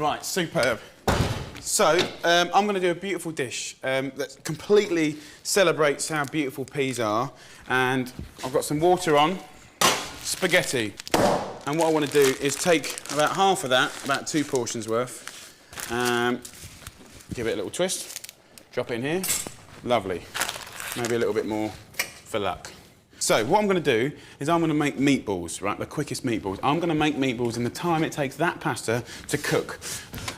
Right, superb. So, I'm going to do a beautiful dish that completely celebrates how beautiful peas are. And I've got some water on, spaghetti. And what I want to do is take about half of that, about 2 portions worth, give it a little twist, drop it in here. Lovely. Maybe a little bit more for luck. So, what I'm going to do is I'm going to make meatballs, right? The quickest meatballs. I'm going to make meatballs in the time it takes that pasta to cook.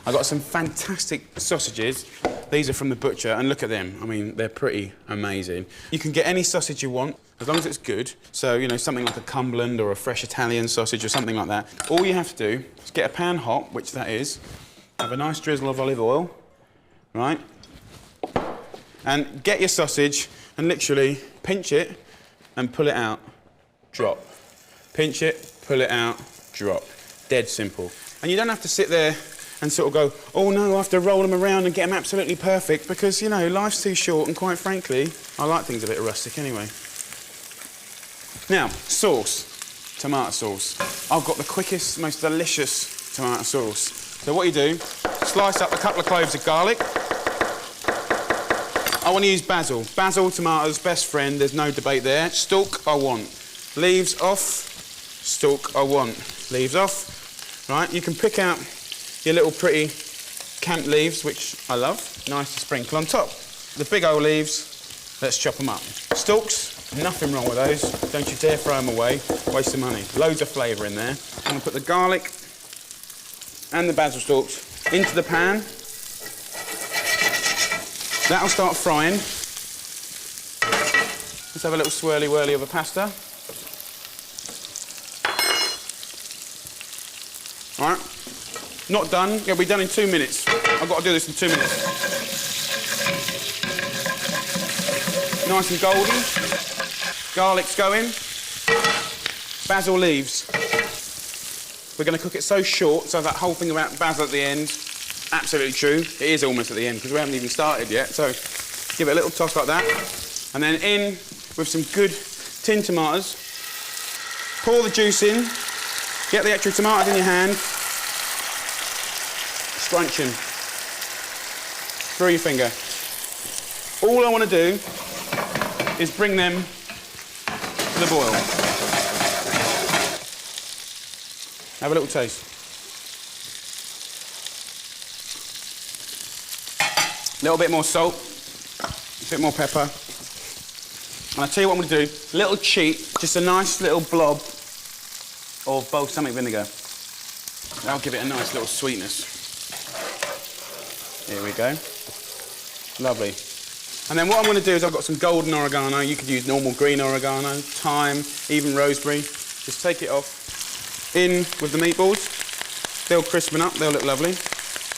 I've got some fantastic sausages. These are from the butcher, and look at them. I mean, they're pretty amazing. You can get any sausage you want, as long as it's good. So, you know, something like a Cumberland or a fresh Italian sausage or something like that. All you have to do is get a pan hot, which that is, have a nice drizzle of olive oil, right? And get your sausage and literally pinch it and pull it out, drop. Pinch it, pull it out, drop. Dead simple. And you don't have to sit there and sort of go, oh no, I have to roll them around and get them absolutely perfect because, you know, life's too short and quite frankly, I like things a bit rustic anyway. Now, sauce, tomato sauce. I've got the quickest, most delicious tomato sauce. So what you do, slice up a couple of cloves of garlic. I want to use basil. Basil, tomatoes, best friend, there's no debate there. Stalk, I want. Leaves off, stalk, I want. Leaves off. Right, you can pick out your little pretty camp leaves, which I love. Nice to sprinkle on top. The big old leaves, let's chop them up. Stalks, nothing wrong with those. Don't you dare throw them away. Waste of money. Loads of flavour in there. I'm going to put the garlic and the basil stalks into the pan. That'll start frying. Let's have a little swirly-whirly of a pasta. All right, not done. It'll be done in 2 minutes. I've got to do this in 2 minutes. Nice and golden. Garlic's going. Basil leaves. We're going to cook it so short, so that whole thing about basil at the end, absolutely true. It is almost at the end because we haven't even started yet. So give it a little toss like that. And then in with some good tinned tomatoes. Pour the juice in. Get the extra tomatoes in your hand. Scrunching. Through your finger. All I want to do is bring them to the boil. Have a little taste. A little bit more salt, a bit more pepper. And I'll tell you what I'm going to do, little cheat, just a nice little blob of balsamic vinegar. That'll give it a nice little sweetness. Here we go. Lovely. And then what I'm going to do is I've got some golden oregano. You could use normal green oregano, thyme, even rosemary. Just take it off. In with the meatballs. They'll crispen up, they'll look lovely.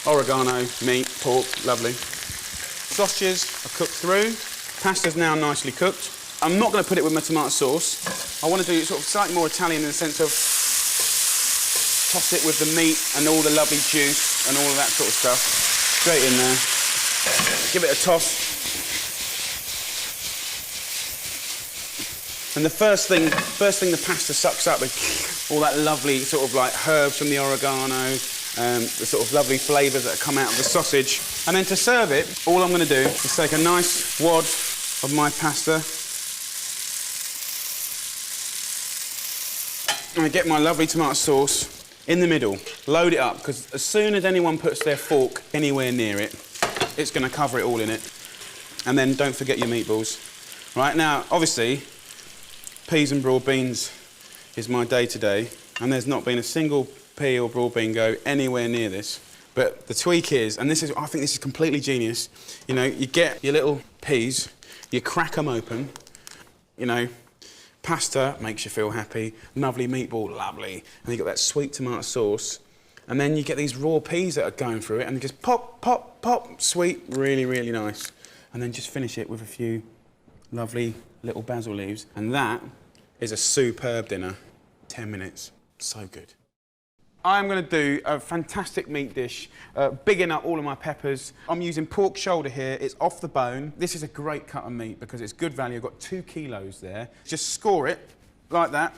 Oregano, meat, pork, lovely. Sausages are cooked through. Pasta's now nicely cooked. I'm not going to put it with my tomato sauce. I want to do it sort of slightly more Italian in the sense of toss it with the meat and all the lovely juice and all of that sort of stuff. Straight in there. Give it a toss. And the first thing the pasta sucks up is all that lovely sort of like herbs from the oregano, the sort of lovely flavours that come out of the sausage. And then to serve it, all I'm going to do is take a nice wad of my pasta and I get my lovely tomato sauce in the middle, load it up, because as soon as anyone puts their fork anywhere near it, it's going to cover it all in it. And then don't forget your meatballs. Right, now, obviously, peas and broad beans is my day-to-day, and there's not been a single pea or broad bean go anywhere near this. But the tweak is, and I think this is completely genius, you know, you get your little peas, you crack them open, you know, pasta makes you feel happy, lovely meatball, lovely, and you got that sweet tomato sauce, and then you get these raw peas that are going through it, and they just pop, pop, pop, sweet, really, really nice. And then just finish it with a few lovely little basil leaves, and that is a superb dinner. 10 minutes, so good. I'm going to do a fantastic meat dish, bigging up all of my peppers. I'm using pork shoulder here, it's off the bone. This is a great cut of meat because it's good value. I've got 2 kilos there. Just score it like that,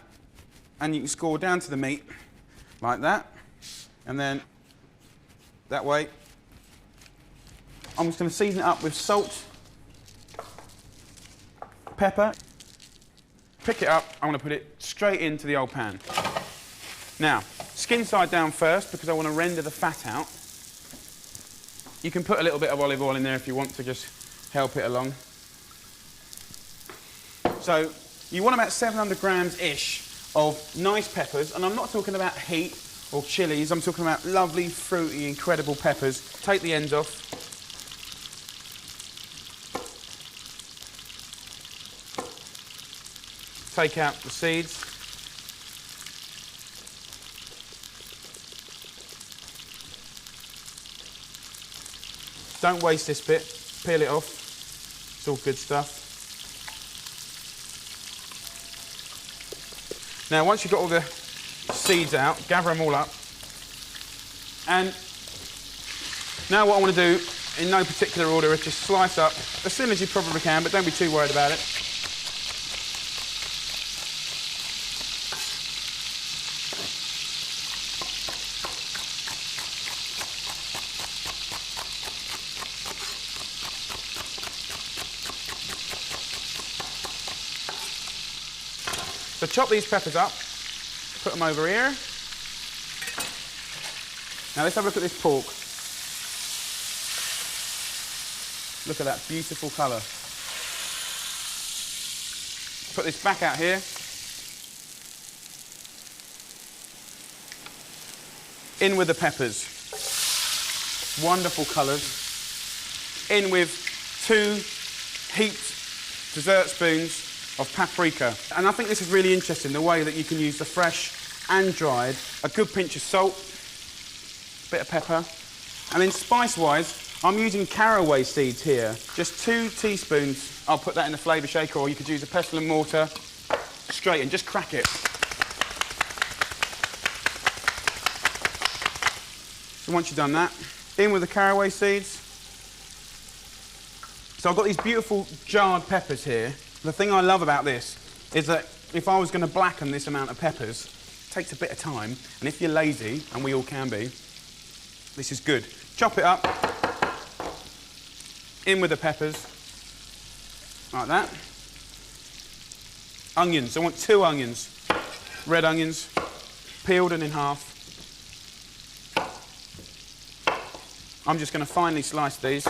and you can score down to the meat like that, and then that way. I'm just going to season it up with salt, pepper. Pick it up, I'm going to put it straight into the old pan. Now, skin side down first because I want to render the fat out. You can put a little bit of olive oil in there if you want to just help it along. So, you want about 700 grams-ish of nice peppers, and I'm not talking about heat or chilies, I'm talking about lovely, fruity, incredible peppers. Take the ends off. Take out the seeds. Don't waste this bit, peel it off. It's all good stuff. Now, once you've got all the seeds out, gather them all up. And now what I want to do, in no particular order, is just slice up as soon as you probably can, but don't be too worried about it. So chop these peppers up, put them over here. Now let's have a look at this pork. Look at that beautiful colour. Put this back out here. In with the peppers. Wonderful colours. In with 2 heaped dessert spoons of paprika. And I think this is really interesting, the way that you can use the fresh and dried, a good pinch of salt, a bit of pepper, and then spice-wise, I'm using caraway seeds here, just 2 teaspoons. I'll put that in the flavour shaker, or you could use a pestle and mortar, straight in, just crack it. So once you've done that, in with the caraway seeds. So I've got these beautiful jarred peppers here. The thing I love about this is that if I was going to blacken this amount of peppers, it takes a bit of time, and if you're lazy, and we all can be, this is good. Chop it up, in with the peppers, like that. Onions, I want 2 onions, red onions, peeled and in half. I'm just going to finely slice these.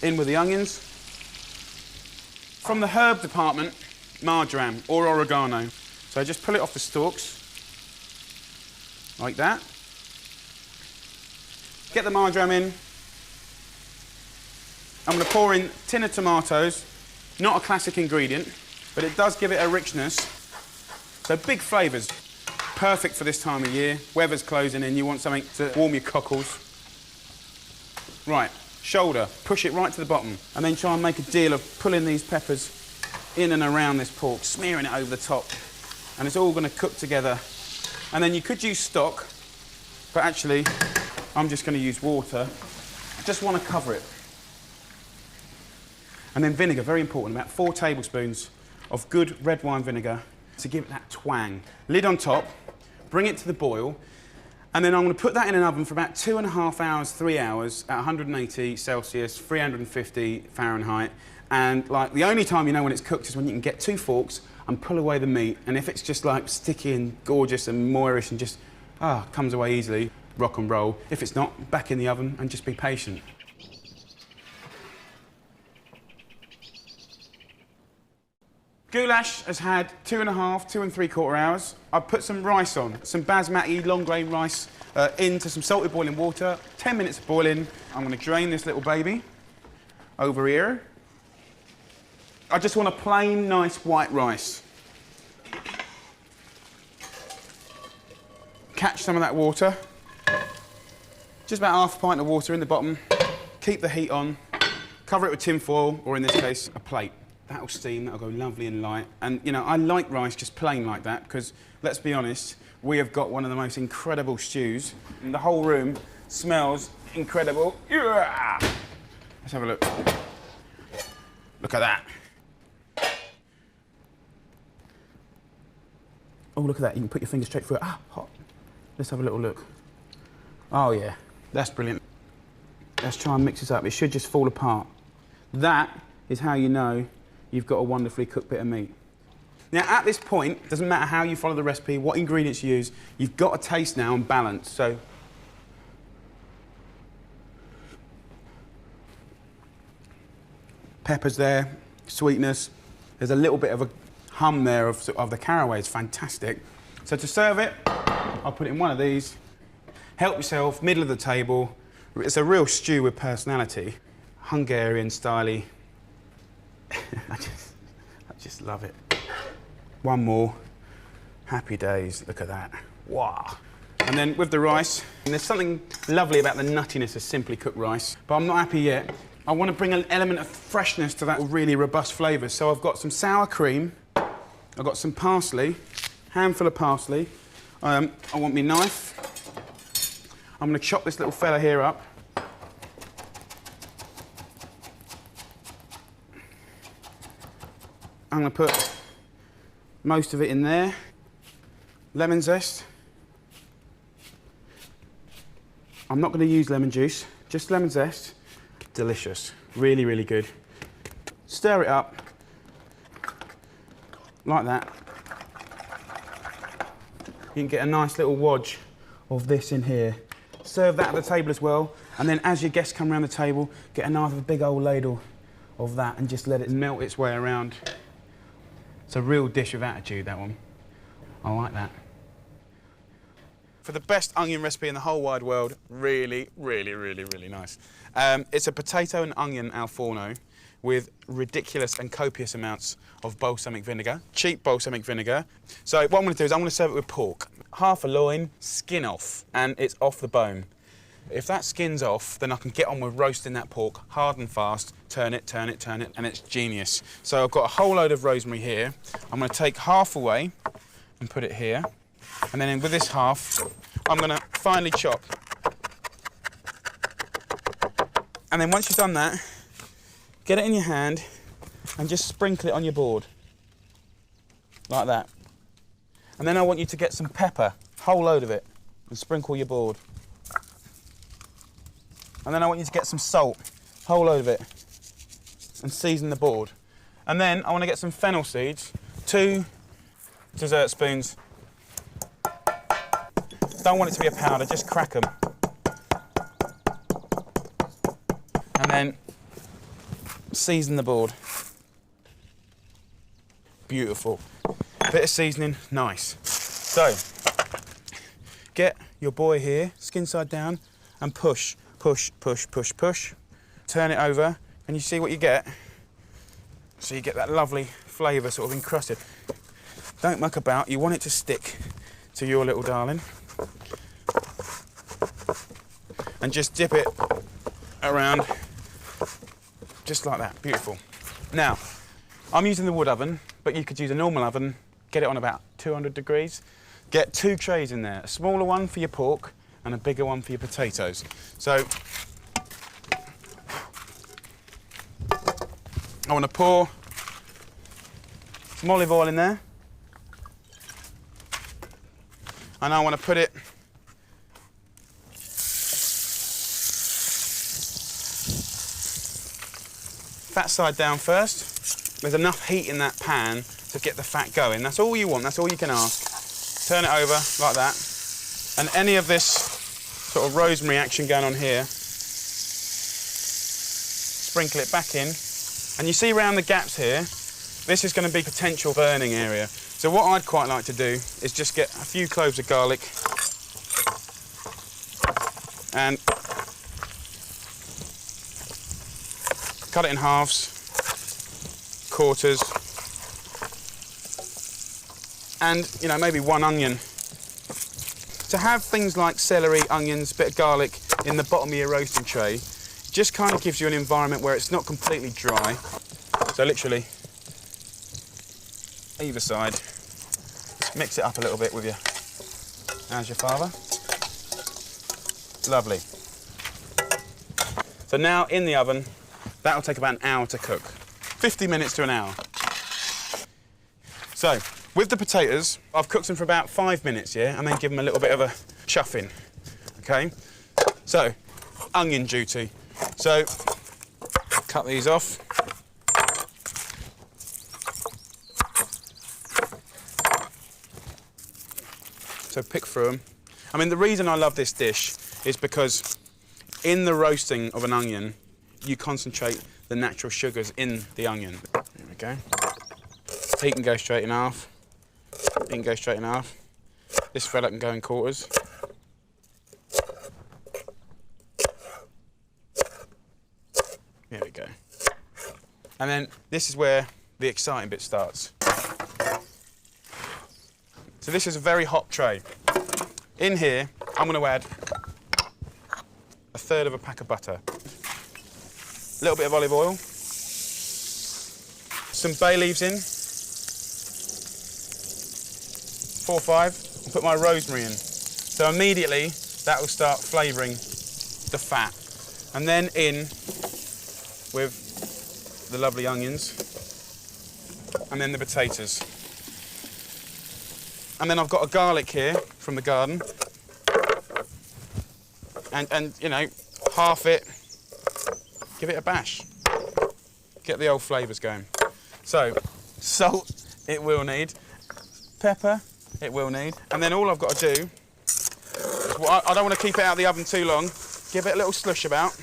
In with the onions. From the herb department, marjoram or oregano. So just pull it off the stalks, like that. Get the marjoram in. I'm going to pour in a tin of tomatoes. Not a classic ingredient, but it does give it a richness. So big flavours. Perfect for this time of year. Weather's closing in, you want something to warm your cockles. Right. Shoulder, push it right to the bottom, and then try and make a deal of pulling these peppers in and around this pork, smearing it over the top, and it's all going to cook together. And then you could use stock, but actually I'm just going to use water. I just want to cover it. And then vinegar, very important, about 4 tablespoons of good red wine vinegar to give it that twang. Lid on top, bring it to the boil. And then I'm going to put that in an oven for about 2.5 hours, 3 hours at 180 Celsius, 350 Fahrenheit. And like the only time you know when it's cooked is when you can get 2 forks and pull away the meat. And if it's just like sticky and gorgeous and moorish and just, comes away easily, rock and roll. If it's not, back in the oven and just be patient. Goulash has had 2.5, 2 3/4 hours. I've put some rice on, some basmati long grain rice into some salted boiling water. 10 minutes of boiling. I'm going to drain this little baby over here. I just want a plain, nice white rice. Catch some of that water. Just about half a pint of water in the bottom. Keep the heat on. Cover it with tin foil, or in this case, a plate. That'll steam, that'll go lovely and light. And, you know, I like rice just plain like that because, let's be honest, we have got one of the most incredible stews. And the whole room smells incredible. Yeah! Let's have a look. Look at that. Oh, look at that. You can put your finger straight through it. Ah, hot. Let's have a little look. Oh, yeah. That's brilliant. Let's try and mix this up. It should just fall apart. That is how you know you've got a wonderfully cooked bit of meat. Now, at this point, it doesn't matter how you follow the recipe, what ingredients you use, you've got a taste now and balance. So, pepper's there, sweetness. There's a little bit of a hum there of the caraway. It's fantastic. So to serve it, I'll put it in one of these. Help yourself, middle of the table. It's a real stew with personality. Hungarian style-y. I just love it. One more. Happy days. Look at that. Wow. And then with the rice, and there's something lovely about the nuttiness of simply cooked rice, but I'm not happy yet. I want to bring an element of freshness to that really robust flavours. So I've got some sour cream, I've got some parsley, handful of parsley. I want my knife. I'm going to chop this little fella here up. I'm going to put most of it in there. Lemon zest. I'm not going to use lemon juice, just lemon zest. Delicious, really, really good. Stir it up, like that. You can get a nice little wodge of this in here. Serve that at the table as well, and then as your guests come around the table, get another big old ladle of that and just let it melt its way around. It's a real dish of attitude, that one. I like that. For the best onion recipe in the whole wide world, really, really, really, really nice. It's a potato and onion al forno with ridiculous and copious amounts of balsamic vinegar, cheap balsamic vinegar. So what I'm going to do is I'm going to serve it with pork. Half a loin, skin off, and it's off the bone. If that skin's off, then I can get on with roasting that pork hard and fast, turn it, turn it, turn it, and it's genius. So I've got a whole load of rosemary here. I'm going to take half away and put it here. And then with this half, I'm going to finely chop. And then once you've done that, get it in your hand and just sprinkle it on your board. Like that. And then I want you to get some pepper, whole load of it, and sprinkle your board. And then I want you to get some salt, whole load of it, and season the board. And then I want to get some fennel seeds, 2 dessert spoons. Don't want it to be a powder, just crack them. And then season the board. Beautiful. Bit of seasoning, nice. So, get your boy here, skin side down, and push, push, push, push, push. Turn it over, and you see what you get? So you get that lovely flavour sort of encrusted. Don't muck about, you want it to stick to your little darling. And just dip it around, just like that, beautiful. Now, I'm using the wood oven, but you could use a normal oven, get it on about 200 degrees. Get 2 trays in there, a smaller one for your pork and a bigger one for your potatoes. So, I want to pour some olive oil in there. And I want to put it fat side down first. There's enough heat in that pan to get the fat going. That's all you want, that's all you can ask. Turn it over like that. And any of this sort of rosemary action going on here, sprinkle it back in. And you see around the gaps here, this is going to be potential burning area. So what I'd quite like to do is just get a few cloves of garlic and cut it in halves, quarters, and, you know, maybe 1 onion. To have things like celery, onions, bit of garlic in the bottom of your roasting tray just kind of gives you an environment where it's not completely dry. So literally, either side, just mix it up a little bit with you. How's your father? Lovely. So now in the oven, that'll take about an hour to cook. 50 minutes to an hour. So, With the potatoes, I've cooked them for about 5 minutes, yeah, and then give them a little bit of a chuffing, okay? So, onion duty. So, cut these off. So pick through them. I mean, the reason I love this dish is because in the roasting of an onion, you concentrate the natural sugars in the onion. There we go. He can go straight in half. He can go straight in half. This fella can go in quarters. There we go. And then this is where the exciting bit starts. So this is a very hot tray. In here, I'm going to add 1/3 of a pack of butter, a little bit of olive oil, some bay leaves in, 4 or 5, and put my rosemary in. So immediately that will start flavouring the fat. And then in with the lovely onions, and then the potatoes. And then I've got a garlic here from the garden. And you know, half it, give it a bash. Get the old flavours going. So, salt it will need, pepper it will need, and then all I've got to do, well, I don't want to keep it out of the oven too long, give it a little slush about.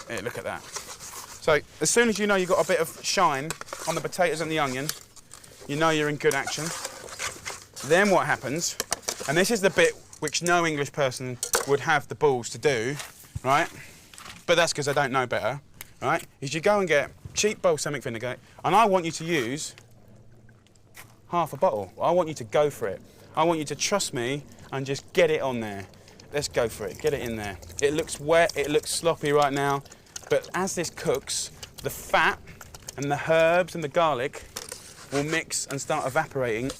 Here, look at that. So, as soon as you know you've got a bit of shine on the potatoes and the onion, you know you're in good action. Then what happens, and this is the bit which no English person would have the balls to do, right? But that's because I don't know better, right? Is you go and get cheap balsamic vinegar, and I want you to use half a bottle. I want you to go for it. I want you to trust me and just get it on there. Let's go for it, get it in there. It looks wet, it looks sloppy right now, but as this cooks, the fat and the herbs and the garlic will mix and start evaporating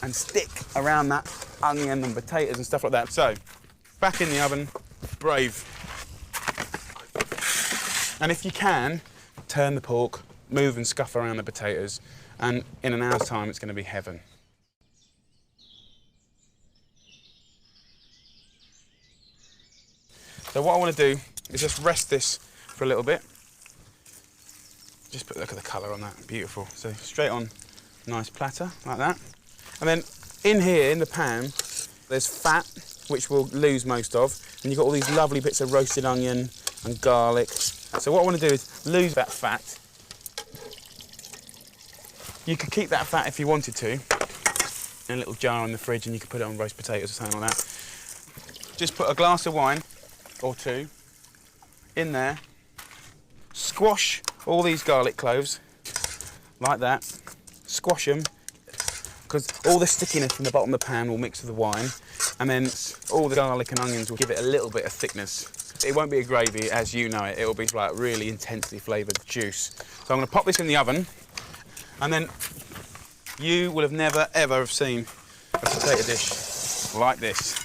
and stick around that onion and potatoes and stuff like that. So, back in the oven, brave. And if you can, turn the pork, move and scuff around the potatoes, and in an hour's time, it's going to be heaven. So what I want to do is just rest this for a little bit. Just look at the colour on that, beautiful. So straight on, nice platter, like that. And then in here, in the pan, there's fat, which we'll lose most of, and you've got all these lovely bits of roasted onion and garlic. So what I want to do is lose that fat. You could keep that fat if you wanted to, in a little jar in the fridge, and you could put it on roast potatoes or something like that. Just put a glass of wine, or 2, in there, squash all these garlic cloves, like that, squash them, because all the stickiness from the bottom of the pan will mix with the wine, and then all the garlic and onions will give it a little bit of thickness. It won't be a gravy as you know it, it'll be like really intensely flavoured juice. So I'm going to pop this in the oven, and then you will have never ever have seen a potato dish like this.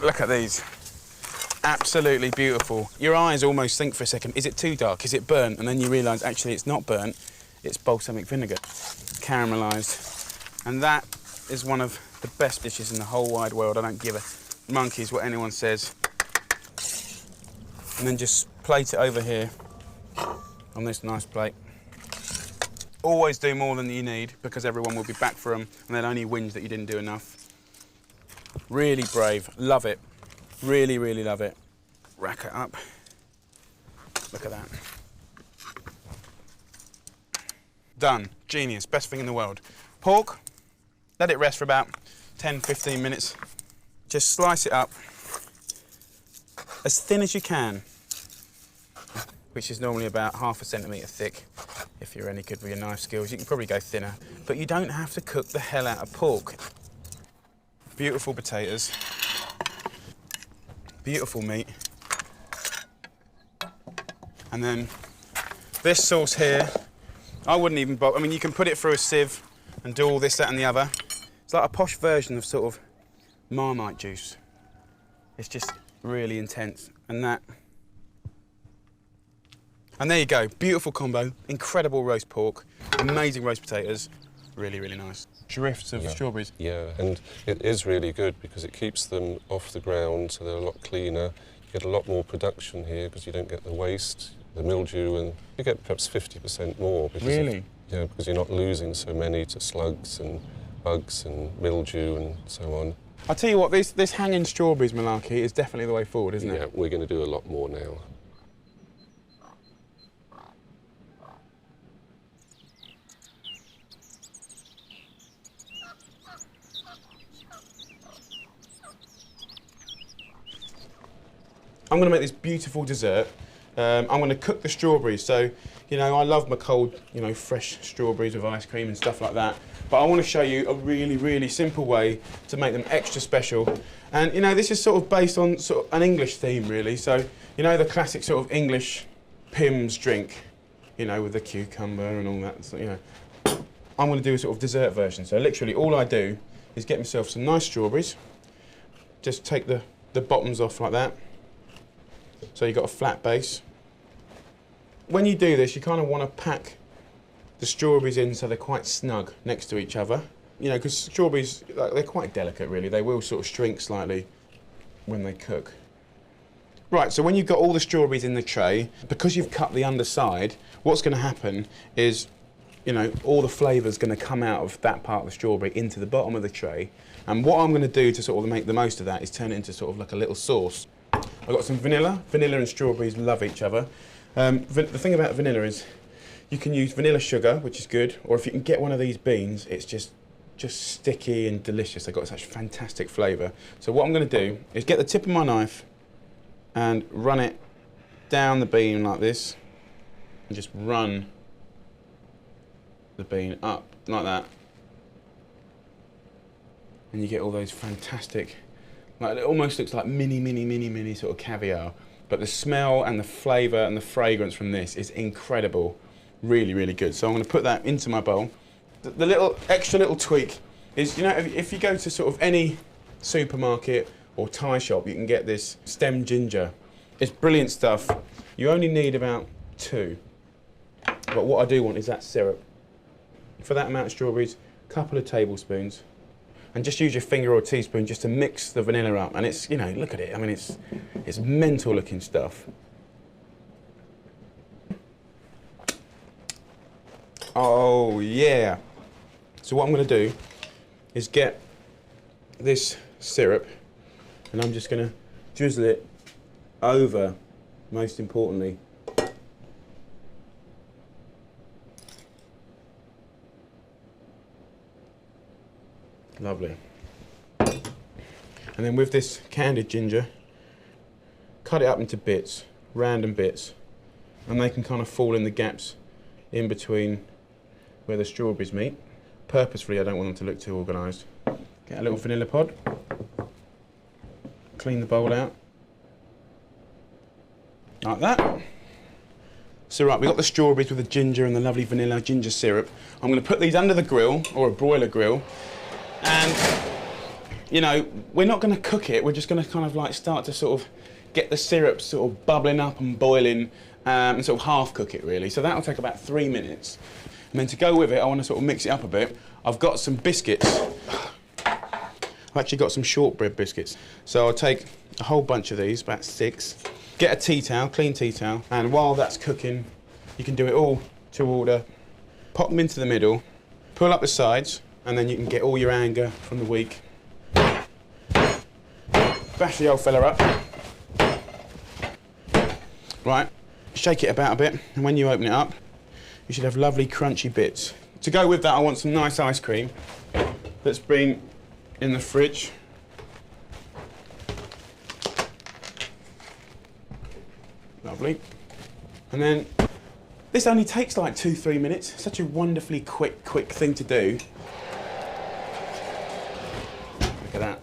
Look at these. Absolutely beautiful. Your eyes almost think for a second, is it too dark, is it burnt? And then you realise actually it's not burnt, it's balsamic vinegar, caramelised. And that is one of the best dishes in the whole wide world. I don't give a monkey's what anyone says. And then just plate it over here on this nice plate. Always do more than you need, because everyone will be back for them and they'll only whinge that you didn't do enough. Really brave, love it. Really, really love it. Rack it up. Look at that. Done. Genius. Best thing in the world. Pork, let it rest for about 10, 15 minutes. Just slice it up as thin as you can, which is normally about ½ centimetre thick. If you're any good with your knife skills, you can probably go thinner. But you don't have to cook the hell out of pork. Beautiful potatoes. Beautiful meat. And then this sauce here, I wouldn't even bother. I mean, you can put it through a sieve and do all this, that and the other. It's like a posh version of sort of Marmite juice. It's just really intense. And that. And there you go, beautiful combo, incredible roast pork, amazing roast potatoes. Really, really nice. Drifts of strawberries. Yeah, and it is really good because it keeps them off the ground, so they're a lot cleaner. You get a lot more production here because you don't get the waste, the mildew, and you get perhaps 50% more. Really? Yeah, because you're not losing so many to slugs and bugs and mildew and so on. I'll tell you what, this hanging strawberries malarkey is definitely the way forward, isn't it? Yeah, we're going to do a lot more now. I'm going to make this beautiful dessert. I'm going to cook the strawberries. So, you know, I love my cold, you know, fresh strawberries with ice cream and stuff like that. But I want to show you a really, really simple way to make them extra special. And, you know, this is sort of based on sort of an English theme, really. So, you know, the classic sort of English Pimms drink, you know, with the cucumber and all that. So, you know, I'm going to do a sort of dessert version. So literally all I do is get myself some nice strawberries. Just take the bottoms off like that. So you've got a flat base. When you do this, you kind of want to pack the strawberries in so they're quite snug next to each other. You know, because strawberries, they're quite delicate really. They will sort of shrink slightly when they cook. Right, so when you've got all the strawberries in the tray, because you've cut the underside, what's going to happen is, you know, all the flavour's going to come out of that part of the strawberry into the bottom of the tray. And what I'm going to do to sort of make the most of that is turn it into sort of like a little sauce. I've got some vanilla. Vanilla and strawberries love each other. The thing about vanilla is you can use vanilla sugar, which is good, or if you can get one of these beans, it's just sticky and delicious. They've got such fantastic flavour. So what I'm going to do is get the tip of my knife and run it down the bean like this, and just run the bean up like that. And you get all those fantastic, like it almost looks like mini sort of caviar. But the smell and the flavour and the fragrance from this is incredible. Really, really good. So I'm going to put that into my bowl. The little extra little tweak is, you know, if you go to sort of any supermarket or Thai shop, you can get this stem ginger. It's brilliant stuff. You only need about 2. But what I do want is that syrup. For that amount of strawberries, a couple of tablespoons. And just use your finger or teaspoon just to mix the vanilla up. And it's, you know, look at it. I mean, it's mental looking stuff. Oh, yeah. So what I'm going to do is get this syrup and I'm just going to drizzle it over, most importantly, lovely. And then with this candied ginger, cut it up into bits, random bits, and they can kind of fall in the gaps in between where the strawberries meet. Purposefully, I don't want them to look too organised. Get a little vanilla pod, clean the bowl out, like that. So right, we've got the strawberries with the ginger and the lovely vanilla ginger syrup. I'm going to put these under the grill, or a broiler grill, and, you know, we're not going to cook it, we're just going to kind of like start to sort of get the syrup sort of bubbling up and boiling, and sort of half cook it really. So that'll take about 3 minutes. And then to go with it, I want to sort of mix it up a bit. I've got some biscuits. I've actually got some shortbread biscuits. So I'll take a whole bunch of these, about 6. Get a tea towel, clean tea towel, and while that's cooking, you can do it all to order. Pop them into the middle, pull up the sides, and then you can get all your anger from the week. Bash the old fella up. Right, shake it about a bit, and when you open it up, you should have lovely crunchy bits. To go with that, I want some nice ice cream that's been in the fridge. Lovely. And then, this only takes like 2-3 minutes. Such a wonderfully quick thing to do. Look at that.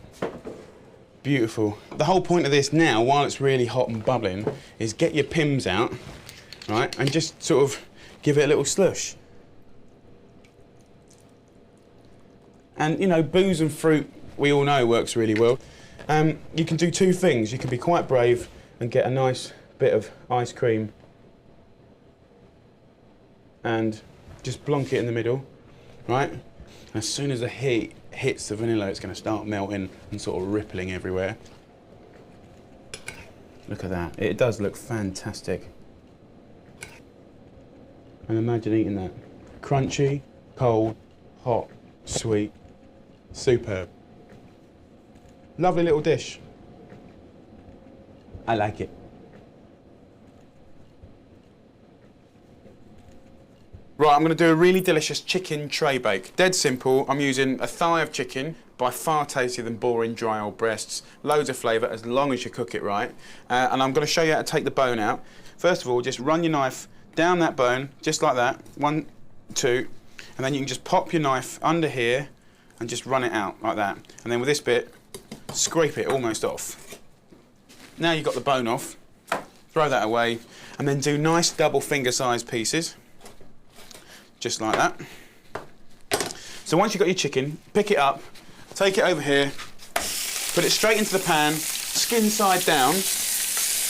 Beautiful. The whole point of this now, while it's really hot and bubbling, is get your Pimms out, right, and just sort of give it a little slush. And, you know, booze and fruit, we all know, works really well. You can do 2 things. You can be quite brave and get a nice bit of ice cream and just blonk it in the middle, right? And as soon as the heat hits the vanilla, it's going to start melting and sort of rippling everywhere. Look at that. It does look fantastic. And imagine eating that. Crunchy, cold, hot, sweet, superb. Lovely little dish. I like it. Right, I'm going to do a really delicious chicken tray bake. Dead simple. I'm using a thigh of chicken, by far tastier than boring dry old breasts. Loads of flavour as long as you cook it right. And I'm going to show you how to take the bone out. First of all, just run your knife down that bone, just like that. 1, 2, and then you can just pop your knife under here and just run it out like that. And then with this bit, scrape it almost off. Now you've got the bone off, throw that away, and then do nice double finger sized pieces. Just like that. So once you've got your chicken, pick it up, take it over here, put it straight into the pan, skin side down,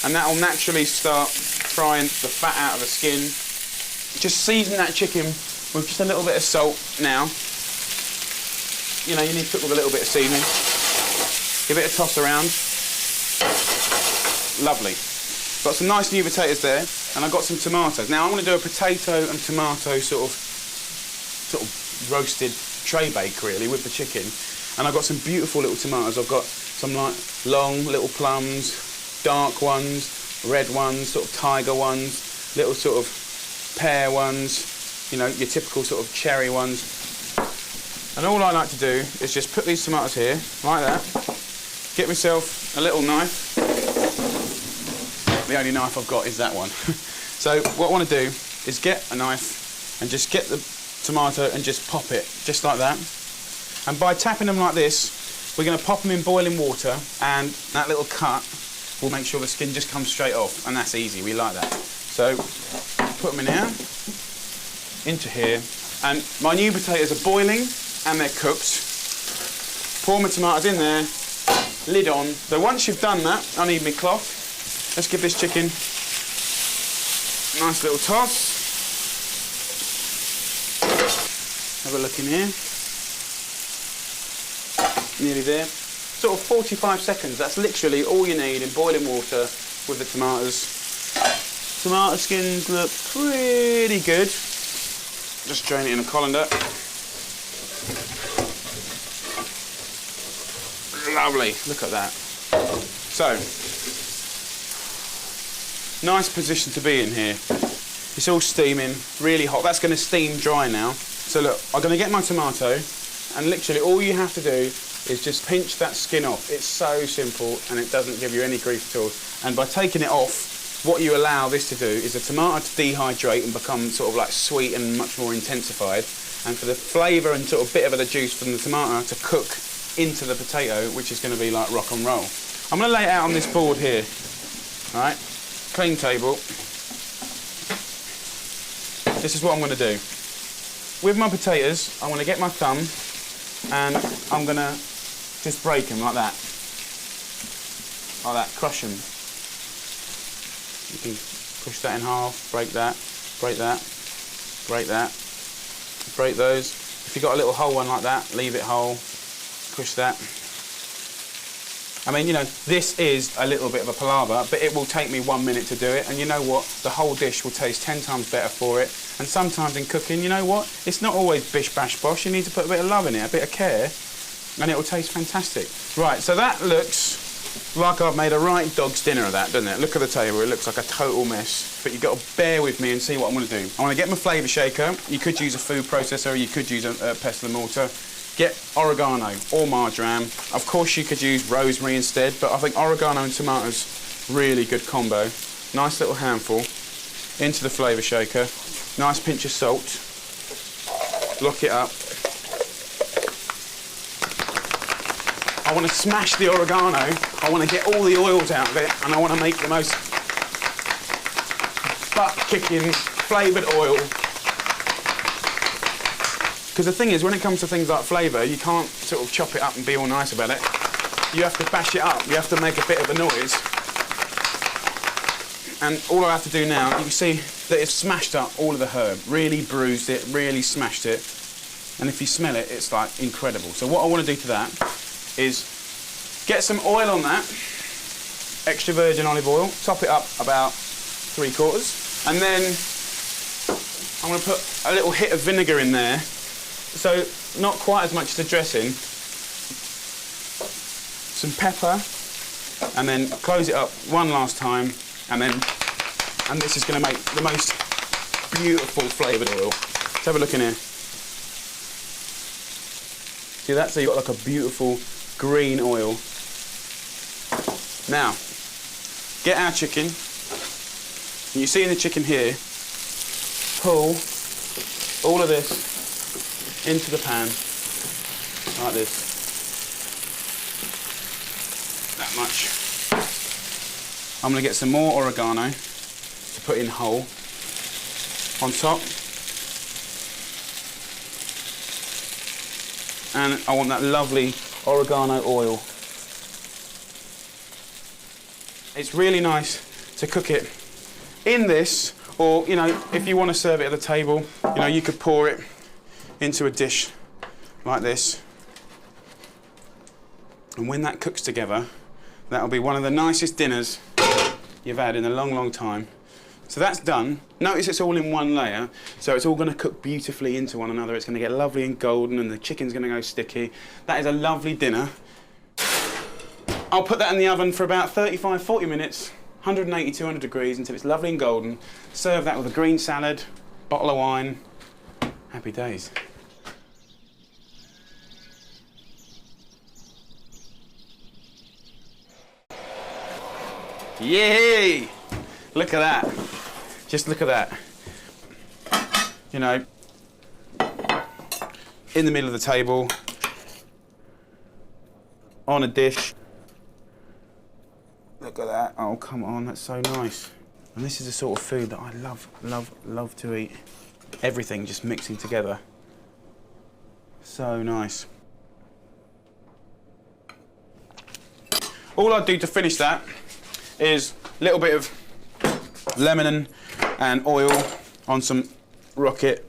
and that will naturally start frying the fat out of the skin. Just season that chicken with just a little bit of salt now. You know, you need to cook with a little bit of seasoning. Give it a toss around. Lovely. Got some nice new potatoes there, and I've got some tomatoes. Now I'm going to do a potato and tomato sort of roasted tray bake really with the chicken. And I've got some beautiful little tomatoes. I've got some like long little plums, dark ones, red ones, sort of tiger ones, little sort of pear ones, you know, your typical sort of cherry ones. And all I like to do is just put these tomatoes here, like that, get myself a little knife. The only knife I've got is that one. So what I want to do is get a knife and just get the tomato and just pop it, just like that. And by tapping them like this, we're going to pop them in boiling water, and that little cut will make sure the skin just comes straight off, and that's easy, we like that. So put them in here, into here, and my new potatoes are boiling and they're cooked. Pour my tomatoes in there, lid on. So once you've done that, I need my cloth. Let's give this chicken a nice little toss. Have a look in here. Nearly there. Sort of 45 seconds, that's literally all you need in boiling water with the tomatoes. Tomato skins look pretty good. Just drain it in a colander. Lovely, look at that. So, nice position to be in here. It's all steaming, really hot. That's going to steam dry now. So look, I'm going to get my tomato, and literally all you have to do is just pinch that skin off. It's so simple, and it doesn't give you any grief at all. And by taking it off, what you allow this to do is the tomato to dehydrate and become sort of like sweet and much more intensified, and for the flavour and sort of bit of the juice from the tomato to cook into the potato, which is going to be like rock and roll. I'm going to lay it out on this board here, all right? Clean table. This is what I'm going to do. With my potatoes, I'm going to get my thumb and I'm going to just break them like that. Like that, crush them. You can push that in half, break that, break that, break that, break those. If you've got a little whole one like that, leave it whole, push that. I mean, you know, this is a little bit of a palaver, but it will take me 1 minute to do it, and you know what? The whole dish will taste 10 times better for it. And sometimes in cooking, you know what? It's not always bish bash bosh. You need to put a bit of love in it, a bit of care, and it will taste fantastic. Right, so that looks like I've made a right dog's dinner of that, doesn't it? Look at the table, it looks like a total mess. But you've got to bear with me and see what I'm going to do. I want to get my flavour shaker. You could use a food processor, you could use a pestle and mortar. Get oregano or marjoram. Of course you could use rosemary instead, but I think oregano and tomatoes, really good combo. Nice little handful into the flavour shaker. Nice pinch of salt. Lock it up. I want to smash the oregano. I want to get all the oils out of it, and I want to make the most butt-kicking flavoured oil. Because the thing is, when it comes to things like flavour, you can't sort of chop it up and be all nice about it. You have to bash it up. You have to make a bit of a noise. And all I have to do now, you can see that it's smashed up all of the herb. Really bruised it, really smashed it. And if you smell it, it's like incredible. So what I want to do to that is get some oil on that, extra virgin olive oil, top it up about 3/4, and then I'm going to put a little hit of vinegar in there, so not quite as much as the dressing, some pepper, and then close it up one last time, and this is going to make the most beautiful flavoured oil. Let's have a look in here. See that? So you've got like a beautiful green oil. Now, get our chicken. And you see in the chicken here, pull all of this into the pan, like this. That much. I'm going to get some more oregano to put in whole on top. And I want that lovely oregano oil. It's really nice to cook it in this, or, you know, if you want to serve it at the table, you know, you could pour it into a dish like this. And when that cooks together, that'll be one of the nicest dinners you've had in a long, long time. So that's done. Notice it's all in one layer, so it's all going to cook beautifully into one another. It's going to get lovely and golden, and the chicken's going to go sticky. That is a lovely dinner. I'll put that in the oven for about 35-40 minutes, 180, 200 degrees, until it's lovely and golden. Serve that with a green salad, bottle of wine. Happy days. Yay! Look at that. Just look at that. You know, in the middle of the table, on a dish. Look at that. Oh, come on, that's so nice. And this is the sort of food that I love, love, love to eat. Everything just mixing together. So nice. All I'd do to finish that is a little bit of lemon and oil on some rocket.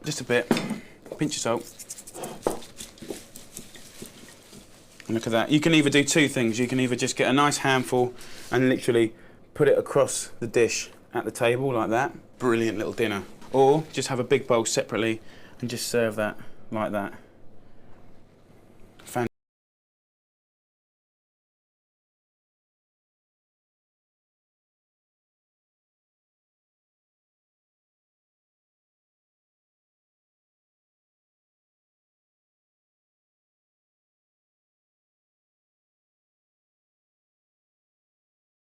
Just a bit. Pinch of salt. And look at that. You can either do two things. You can either just get a nice handful and literally put it across the dish at the table like that. Brilliant little dinner. Or just have a big bowl separately and just serve that like that.